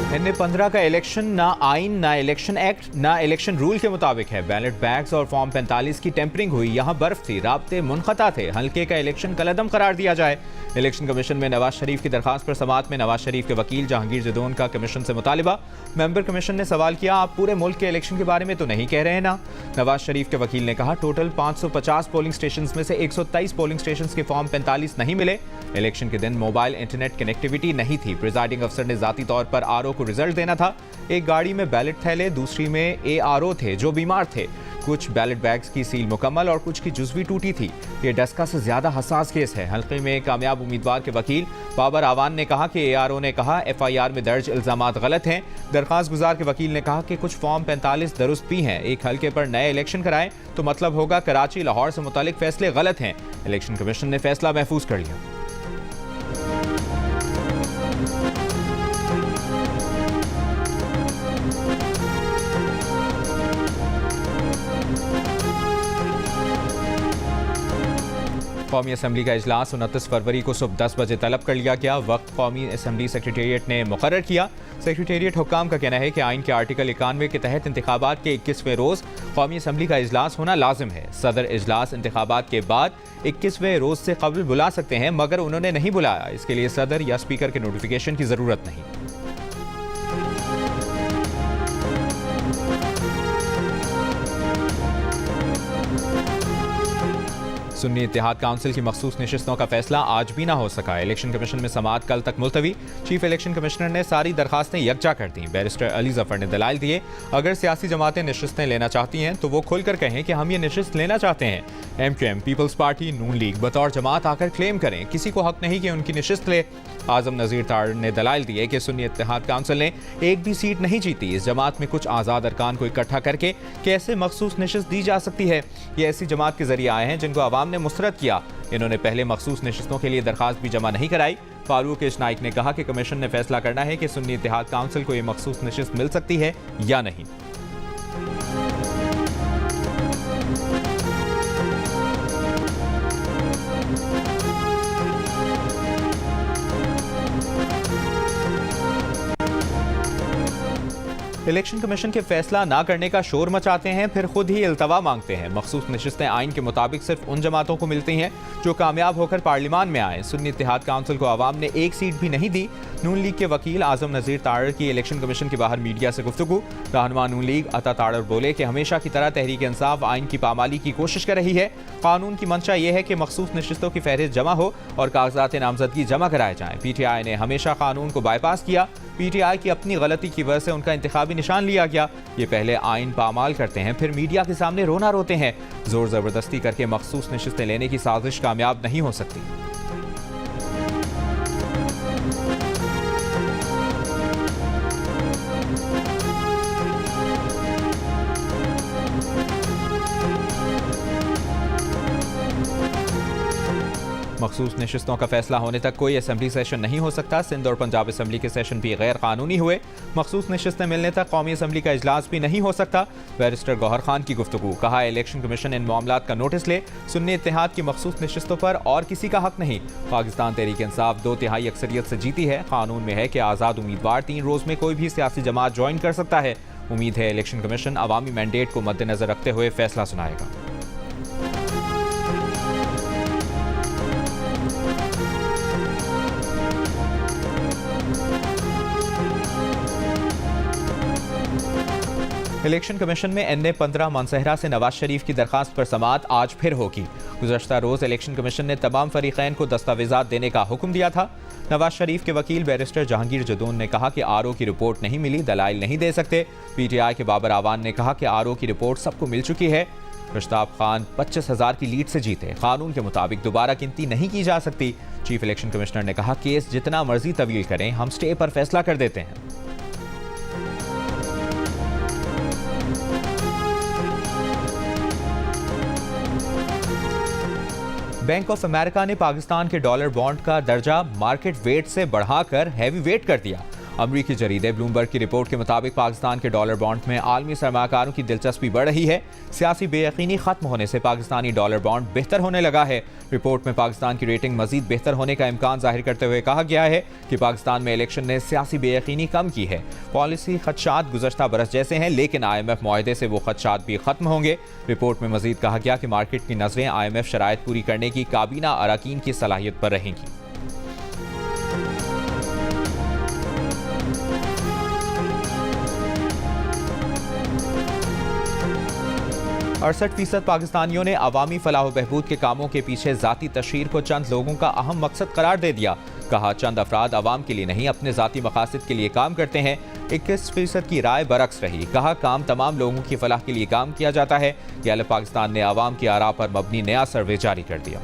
NA-15 का election ना आइन, ना इलेक्शन एक्ट, ना इलेक्शन रूल के मुताबिक है। बैलेट बैग्स और फॉर्म 45 की टेम्परिंग हुई। यहाँ बर्फ थी, राब्ते मुनक़ता थे। हल्के का इलेक्शन कलअदम करार दिया जाए। इलेक्शन कमीशन में नवाज शरीफ की दरखास्त पर समाअत में नवाज शरीफ के वकील जहांगीर जदौन का कमीशन से मुतालिबा। मेंबर कमीशन ने सवाल किया, आप पूरे मुल्क के इलेक्शन के बारे में तो नहीं कह रहे ना? नवाज शरीफ के वकील ने कहा, टोटल 550 पोलिंग स्टेशन में से 123 पोलिंग स्टेशन के फॉर्म 45 नहीं मिले। इलेक्शन के दिन मोबाइल इंटरनेट कनेक्टिविटी नहीं थी। प्रिजाइडिंग अफसर ने जाती तौर पर आरओ को रिजल्ट देना था। एक गाड़ी में बैलेट थैले, दूसरी में ARO थे जो बीमार थे। कुछ बैलेट बैग्स की सील मुकम्मल और कुछ की जुज़वी टूटी थी। ये डस्का से ज्यादा हसास केस है। हल्के में कामयाब उम्मीदवार के वकील बाबर आवान ने कहा कि ARO ने कहा FIR में दर्ज इल्जामात गलत हैं। दरखास्त गुजार के वकील ने कहा कि कुछ फॉर्म 45 दुरुस्त भी हैं। एक हल्के पर नए इलेक्शन कराएं तो मतलब होगा कराची लाहौर से मुतालिक फैसले गलत हैं। इलेक्शन कमीशन ने फैसला महफूज कर लिया। कौमी असम्बली का इजलास 29 फरवरी को सुबह 10 बजे तलब कर लिया गया। वक्त कौमी असम्बली सेक्रेटेरिएट ने मुकर्रर किया। सेक्रेटेरिएट हुक्काम का कहना है कि आइन के आर्टिकल 91 के तहत इंतखाबात के 21वें रोज़ कौमी असम्बली का इजलास होना लाजिम है। सदर इजलास इंतखाबात के बाद 21वें रोज़ से कबल बुला सकते हैं, मगर उन्होंने नहीं बुलाया। इसके लिए सदर या स्पीकर के नोटिफिकेशन की ज़रूरत नहीं। सुन्नी इत्तेहाद काउंसिल की मखसूस नशिस्तों का फैसला आज भी ना हो सका। इलेक्शन कमीशन में समाअत कल तक मुलतवी। चीफ इलेक्शन कमिश्नर ने सारी दरखास्तें यकजा कर दी। बैरिस्टर अली जफर ने दलाइल दिए, अगर सियासी जमातें नशिस्तें लेना चाहती हैं तो वो खुलकर कहें कि हम ये नशिस्त लेना चाहते हैं। MQM, पीपल्स पार्टी, नून लीग बतौर जमात आकर क्लेम करें, किसी को हक नहीं कि उनकी नशिस्त ले। आजम नज़ीर ताड़ ने दलाइल दिए कि सुन्नी इत्तेहाद काउंसिल ने एक भी सीट नहीं जीती। इस जमात में कुछ आज़ाद अरकान को इकट्ठा करके कैसे मखसूस नशिस्त दी जा सकती है? ये ऐसी जमात के जरिए आए हैं जिनको अवाम ने मुस्तरद किया। इन्होंने पहले मखसूस नशिस्तों के लिए दरखास्त भी जमा नहीं कराई। फारूक इशनाइक ने कहा कि कमीशन ने फैसला करना है कि सुन्नी इत्तेहाद काउंसिल को ये मखसूस नशिस्त मिल सकती है या नहीं। इलेक्शन कमीशन के फैसला ना करने का शोर मचाते हैं, फिर खुद ही इल्तवा मांगते हैं। मखसूस नशिस्तें आइन के मुताबिक सिर्फ उन जमातों को मिलती हैं जो कामयाब होकर पार्लियामान में आए। सुन्नी इत्तेहाद काउंसिल को आवाम ने एक सीट भी नहीं दी। नून लीग के वकील आजम नज़ीर ताड़ की इलेक्शन कमीशन के बाहर मीडिया से गुफ्तगू। रहनुमा नून लीग अता ताड़ बोले कि हमेशा की तरह तहरीक इंसाफ आइन की पामाली की कोशिश कर रही है। कानून की मंशा यह है कि मखसूस नशिस्तों की फहरिस्त जमा हो और कागजात नामजदगी जमा कराए जाएं। PTI ने हमेशा कानून को बाईपास किया। PTI की अपनी गलती की वजह से उनका इंतखाबी निशान लिया गया। ये पहले आइन पामाल करते हैं, फिर मीडिया के सामने रोना रोते हैं। जोर जबरदस्ती करके मखसूस नशिस्तें लेने की साजिश कामयाब नहीं हो सकती। मखसूस नशिस्तों का फैसला होने तक कोई असम्बली सेशन नहीं हो सकता। सिंध और पंजाब असम्बली के सेशन भी गैर कानूनी हुए। मखसूस नशिस्तें मिलने तक कौमी असम्बली का इजलास भी नहीं हो सकता। बैरिस्टर गौहर खान की गुफ्तगू। कहा, इलेक्शन कमीशन इन मामलात का नोटिस ले। सुन्नी इत्तेहाद की मखसूस नशिस्तों पर और किसी का हक नहीं। पाकिस्तान तहरीक इंसाफ 2/3 अक्सरियत से जीती है। कानून में है कि आज़ाद उम्मीदवार 3 रोज़ में कोई भी सियासी जमात ज्वाइन कर सकता है। उम्मीद है इलेक्शन कमीशन अवामी मैंडेट को मद्देनजर रखते हुए फैसला सुनाएगा। इलेक्शन कमीशन में NA-15 मानसहरा से नवाज शरीफ की दरखास्त पर समाअत आज फिर होगी। गुज़श्ता रोज़ इलेक्शन कमीशन ने तमाम फरीक़ैन को दस्तावेज़ात देने का हुक्म दिया था। नवाज शरीफ के वकील बैरिस्टर जहांगीर जदौन ने कहा कि RO की रिपोर्ट नहीं मिली, दलाइल नहीं दे सकते। PTI के बाबर आवान ने कहा कि RO की रिपोर्ट सबको मिल चुकी है। मुश्ताक खान 25,000 की लीड से जीते। कानून के मुताबिक दोबारा गिनती नहीं की जा सकती। चीफ इलेक्शन कमिश्नर ने कहा, केस जितना मर्जी तवील करें, हम स्टे पर फैसला कर देते हैं। बैंक ऑफ अमेरिका ने पाकिस्तान के डॉलर बॉन्ड का दर्जा मार्केट वेट से बढ़ाकर हैवी वेट कर दिया। अमरीकी जरीदे ब्लूमबर्ग की रिपोर्ट के मुताबिक पाकिस्तान के डॉलर बॉन्ड में आलमी सरमाकारों की दिलचस्पी बढ़ रही है। सियासी बेयकीनी खत्म होने से पाकिस्तानी डॉलर बॉन्ड बेहतर होने लगा है। रिपोर्ट में पाकिस्तान की रेटिंग मजीद बेहतर होने का इम्कान जाहिर करते हुए कहा गया है कि पाकिस्तान में इलेक्शन ने सियासी बेयकीनी कम की है। पॉलिसी खदशात गुज़श्ता बरस जैसे हैं, लेकिन IMF मुआहदे से वो खदशात भी खत्म होंगे। रिपोर्ट में मजीद कहा गया कि मार्केट की नजरें IMF शराइत पूरी करने की काबीना अरकान की सलाहियत पर रहेंगी। 68% पाकिस्तानियों ने अवामी फलाह बहबूद के कामों के पीछे जाती तशहीर को चंद लोगों का अहम मकसद करार दे दिया। कहा चंद अफराद अवाम के लिए नहीं अपने जाती मकासद के लिए काम करते हैं। 21% की राय बरक्स रही। कहा काम तमाम लोगों की फलाह के लिए काम किया जाता है। गैलप पाकिस्तान ने अवाम की आरा पर मबनी नया सर्वे जारी कर दिया।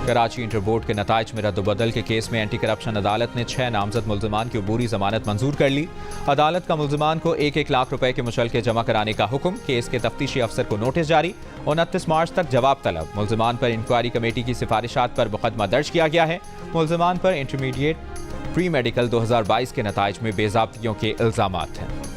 कराची इंटर बोर्ड के नताइज में रद्द-बदल के केस में एंटी करप्शन अदालत ने 6 नामजद मुल्ज़िमान की अबूरी जमानत मंजूर कर ली। अदालत का मुल्ज़िमान को 1-1 लाख रुपए के मुचलके जमा कराने का हुक्म। केस के तफ्तीशी अफसर को नोटिस जारी। 29 मार्च तक जवाब तलब। मुल्ज़िमान पर इंक्वायरी कमेटी की सिफारिशात पर मुकदमा दर्ज किया गया है। मुल्ज़िमान पर इंटरमीडिएट प्री मेडिकल 2022 के नताइज में बेज़ाब्तियों के इल्ज़ामात हैं।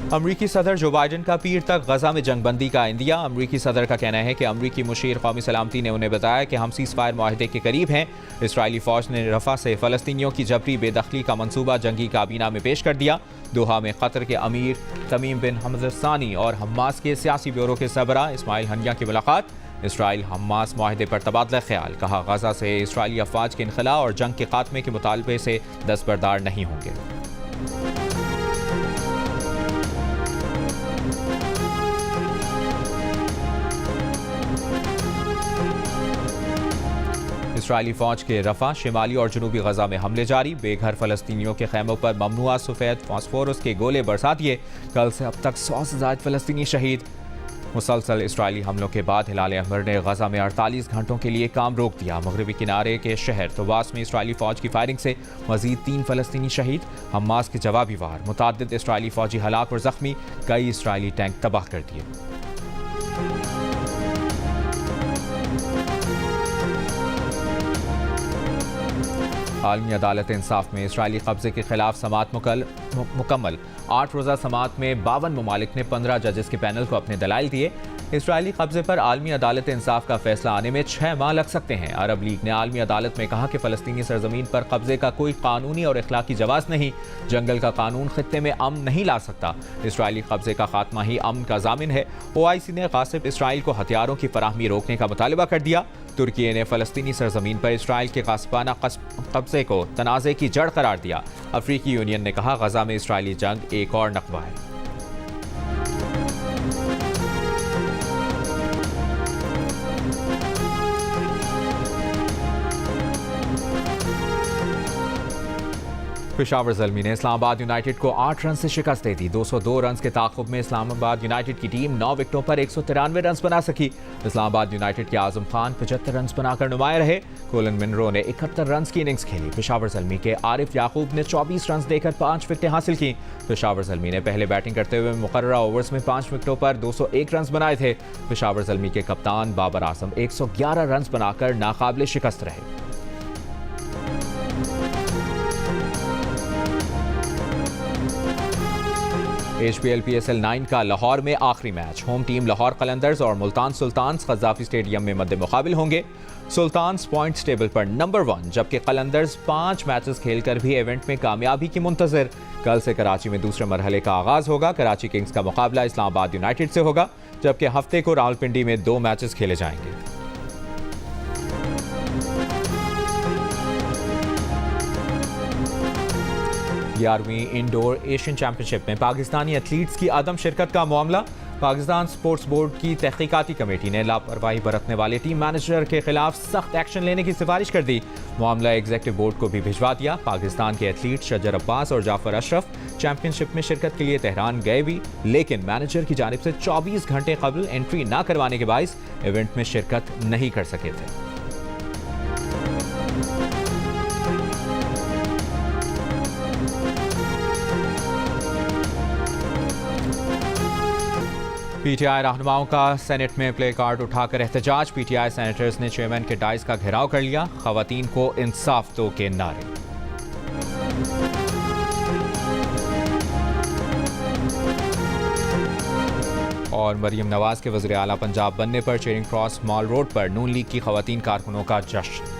अमरीकी सदर जो बाइडन का पीर तक गजा में जंगबंदी का इंदिया। अमरीकी सदर का कहना है कि अमरीकी मुशीर कौमी सलामती ने उन्हें बताया कि हम सीज़ फायर माहिदे के करीब हैं। इसराइली फौज ने रफा से फ़लस्तीनियों की जबरी बेदखली का मंसूबा जंगी काबीना में पेश कर दिया। दोहा में कतर के अमीर तमीम बिन हमद सानी और हमास के सियासी ब्यूरो के सरबराह इस्माइल हनिया की मुलाकात। इसराइल हमास माहिदे पर तबादला ख्याल। कहा गजा से इसराइली अफवाज के इनखला और जंग के खात्मे के मुतालबे से दस्तबरदार नहीं होंगे। इसराइली फौज के रफा, शिमाली और जनूबी गजा में हमले जारी। बेघर फलस्तीनियों के खैमों पर ममनुआ सफ़ेद फास्फोरस के गोले बरसा दिए। कल से अब तक 100 से ज़ायद फलस्तीनी शहीद। मुसलसल इसराइली हमलों के बाद हिलाल अहमर ने गजा में 48 घंटों के लिए काम रोक दिया। मगरबी किनारे के शहर तवास में इसराइली फौज की फायरिंग से मजीद 3 फलस्तीनी शहीद। हमास के जवाबी वार, मुताद्दिद इसराइली फौजी हलाक और जख्मी। कई इसराइली टैंक तबाह कर दिए। आलमी अदालत इंसाफ में इसराइली कब्जे के खिलाफ समात मुकम्मल। 8 रोज़ा समात में 52 ममालिक ने 15 जजेस के पैनल को अपने दलाइल दिए। इसराइली कब्जे पर आलमी अदालत इंसाफ का फैसला आने में 6 माह लग सकते हैं। अरब लीग ने आलमी अदालत में कहा कि फ़लस्तीनी सरजमीन पर कब्जे का कोई कानूनी और इखलाकी जवाज़ नहीं। जंगल का कानून खित्ते में अमन नहीं ला सकता। इसराइली कब्जे का खात्मा ही अमन का ज़ामिन है। OIC ने गासिब इसराइल को हथियारों की फराहमी रोकने का मुतालबा कर दिया। तुर्की ने फ़लस्तीनी सरजमीन पर इसराइल के गासिबाना कब्जे को तनाज़े की जड़ करार दिया। अफ्रीकी यूनियन ने कहा गजा में इसराइली जंग एक और नकबा है। पेशावर ज़ल्मी ने इस्लामाबाद यूनाइटेड को 8 रन से शिकस्त दे दी। 202 रन के ताक़ुब में इस्लामाबाद यूनाइटेड की टीम 9 विकेटों पर 193 रन बना सकी। इस्लामाबाद यूनाइटेड के आजम खान 75 रन बनाकर नुमाया रहे। कोलन मिनरो ने 71 रन की इनिंग्स खेली। पेशावर ज़ल्मी के आरिफ याकूब ने 24 रन देकर 5 विकेटें हासिल की। पेशावर ज़ल्मी ने पहले बैटिंग करते हुए मुकर्ररा ओवर्स में 5 विकेटों पर 201 रन बनाए थे। पेशावर ज़ल्मी के कप्तान बाबर आजम 111 रन बनाकर नाकाबिले शिकस्त रहे। HPL PSL 9 का लाहौर में आखिरी match. Home team Lahore Qalandars और मुल्तान सुल्तान्स क़ज़ाफ़ी स्टेडियम में मद्दे मुकाबिल होंगे। सुल्तान्स पॉइंट्स टेबल पर नंबर 1, जबकि कलंदर्स 5 मैचेस खेलकर भी इवेंट में कामयाबी की मुंतज़िर। कल से कराची में दूसरे मरहले का आगाज़ होगा। कराची किंग्स का मुकाबला इस्लामाबाद यूनाइटेड से होगा, जबकि हफ्ते को रावलपिंडी में 2 मैचेस खेले जाएंगे। 11वीं इंडोर एशियन चैंपियनशिप में पाकिस्तानी एथलीट्स की अदम शिरकत का मामला। पाकिस्तान स्पोर्ट्स बोर्ड की तहकीकाती कमेटी ने लापरवाही बरतने वाले टीम मैनेजर के खिलाफ सख्त एक्शन लेने की सिफारिश कर दी। मामला एग्जीक्यूटिव बोर्ड को भी भिजवा दिया। पाकिस्तान के एथलीट शजर अब्बास और जाफर अशरफ चैंपियनशिप में शिरकत के लिए तेहरान गए भी, लेकिन मैनेजर की जानिब से 24 घंटे कबल एंट्री न करवाने के बाइस इवेंट में शिरकत नहीं कर सके थे। पीटीआई रहनुमाओं का सेनेट में प्ले कार्ड उठाकर एहतजाज। पीटीआई सेनेटर्स ने चेयरमैन के डाइस का घेराव कर लिया। खवातीन को इंसाफ दो के नारे। और मरियम नवाज के वज़ीर आला पंजाब बनने पर चेरिंग क्रॉस मॉल रोड पर नून लीग की खवातीन कारकुनों का जश्न।